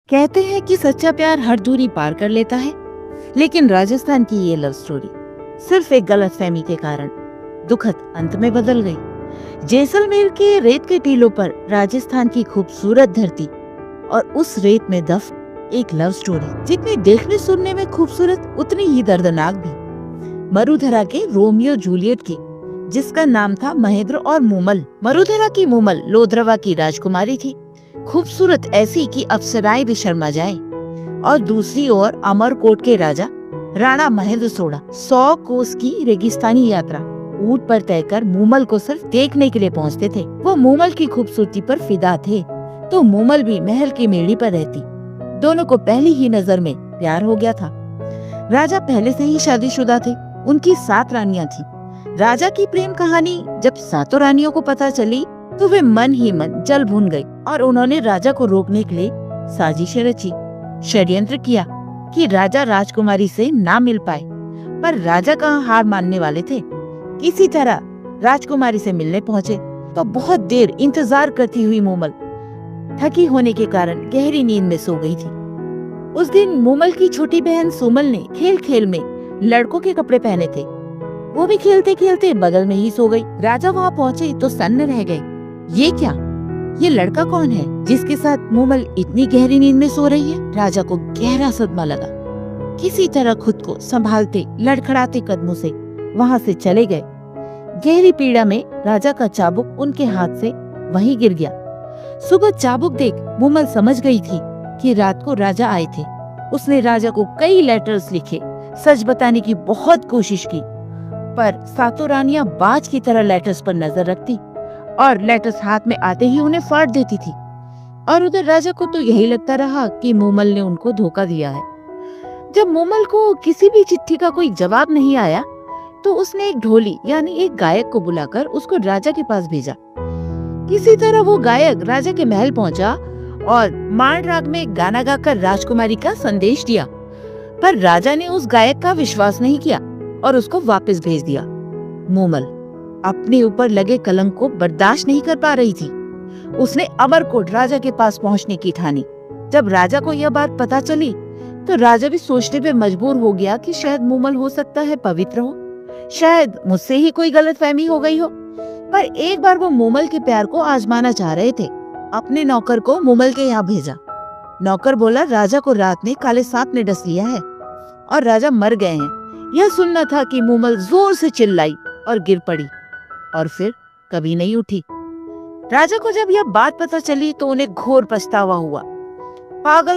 कहते हैं कि सच्चा प्यार हर दूरी पार कर लेता है, लेकिन राजस्थान की ये लव स्टोरी सिर्फ एक गलतफहमी के कारण दुखद अंत में बदल गई। जैसलमेर के रेत के टीलों पर राजस्थान की खूबसूरत धरती और उस रेत में दफ एक लव स्टोरी जितनी देखने सुनने में खूबसूरत उतनी ही दर्दनाक भी। मरुधरा के रोमियो जूलियट की, जिसका नाम था महेंद्र और मूमल। मरुधरा की मूमल लोधरवा की राजकुमारी थी, खूबसूरत ऐसी कि अप्सराएं भी शर्मा जाए। और दूसरी ओर अमरकोट के राजा राणा महेंद्र सोढ़ा 100 कोस की रेगिस्तानी यात्रा ऊंट पर तय कर मूमल को सिर्फ देखने के लिए पहुंचते थे। वो मूमल की खूबसूरती पर फिदा थे, तो मूमल भी महल की मेड़ी पर रहती। दोनों को पहली ही नजर में प्यार हो गया था। राजा पहले से ही शादीशुदा थे, उनकी 7 रानियां थी। राजा की प्रेम कहानी जब 7 रानियों को पता चली तो वे मन ही मन जल भुन गई और उन्होंने राजा को रोकने के लिए साजिशें रची। षड्यंत्र किया कि राजा राजकुमारी से ना मिल पाए, पर राजा कहाँ हार मानने वाले थे। किसी तरह राजकुमारी से मिलने पहुँचे तो बहुत देर इंतजार करती हुई मूमल थकी होने के कारण गहरी नींद में सो गई थी। उस दिन मूमल की छोटी बहन सुमल ने खेल खेल में लड़कों के कपड़े पहने थे, वो भी खेलते खेलते बगल में ही सो गई। राजा वहाँ पहुँचे तो सन्न रह गए। ये क्या, ये लड़का कौन है जिसके साथ मूमल इतनी गहरी नींद में सो रही है? राजा को गहरा सदमा लगा। किसी तरह खुद को संभालते लड़खड़ाते कदमों से वहाँ से चले गए। गहरी पीड़ा में राजा का चाबुक उनके हाथ से वहीं गिर गया। सुबह चाबुक देख मूमल समझ गई थी कि रात को राजा आए थे। उसने राजा को कई लेटर्स लिखे, सच बताने की बहुत कोशिश की, पर 7 रानियां बाज की तरह लेटर्स पर नजर रखती और लेटर्स हाथ में आते ही उन्हें फाड़ देती थी। और उधर राजा को तो यही लगता रहा कि मूमल ने उनको धोखा दिया है। जब मूमल को किसी भी चिट्ठी का कोई जवाब नहीं आया तो उसने एक ढोली यानी एक गायक को बुलाकर उसको राजा के पास भेजा। किसी तरह वो गायक राजा के महल पहुंचा और माण राग में गाना गाकर राजकुमारी का संदेश दिया, पर राजा ने उस गायक का विश्वास नहीं किया और उसको वापस भेज दिया। मूमल अपने ऊपर लगे कलंक को बर्दाश्त नहीं कर पा रही थी। उसने अमरकोट राजा के पास पहुंचने की ठानी। जब राजा को यह बात पता चली तो राजा भी सोचने पे मजबूर हो गया कि शायद मूमल हो सकता है पवित्र हो, शायद मुझसे ही कोई गलतफहमी हो गई हो। पर एक बार वो मूमल के प्यार को आजमाना चाह रहे थे। अपने नौकर को मूमल के यहाँ भेजा। नौकर बोला राजा को रात में काले सांप ने डस लिया है और राजा मर गए हैं। यह सुनना था कि मूमल जोर से चिल्लाई और गिर पड़ी और फिर कभी नहीं उठी। राजा को जब यह बात पता चली तो उन्हें घोर पछतावा हुआ। पागल